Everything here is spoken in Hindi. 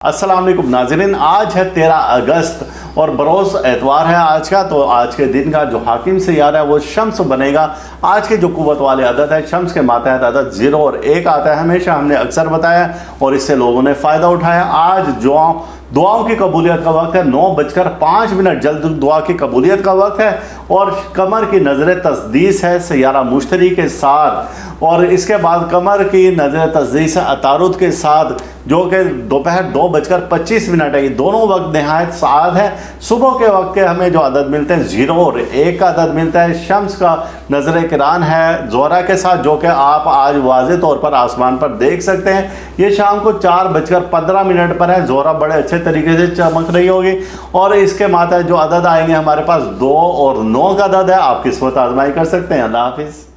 अस्सलाम वालेकुम नाज़रीन, आज है 13 अगस्त और बरोज़ एतवार है आज का। तो आज के दिन का जो हाकिम सैयारा है वो शम्स बनेगा। आज के जो कुव्वत वाले अदद है शम्स के मातहत अदद 0 और 1 आता है। हमेशा हमने अक्सर बताया और इससे लोगों ने फ़ायदा उठाया। आज जो दुआओं की कबूलियत का वक्त है, 9:05 जल्द दुआ की कबूलियत का वक्त है और कमर की नज़र तस्दीस है सैयारा मुश्तरी के साथ। और इसके बाद कमर की नज़र तस्दीस है अतारुद के साथ, जो कि दोपहर 2:25 है। ये दोनों वक्त नहायत साद है। सुबह के वक्त के हमें जो अदद मिलते हैं 0 और 1 का अदद मिलता है। शम्स का नज़र किरान है ज़ोहरा के साथ, जो कि आप आज वाज़े तौर पर आसमान पर देख सकते हैं। ये शाम को 4:15 पर है। ज़ोहरा बड़े अच्छे तरीके से चमक रही होगी और इसके माता जो अदद आएंगे हमारे पास 2 और 9 का अदद है। आप किस्मत आजमाई कर सकते हैं। अल्लाह हाफिज़।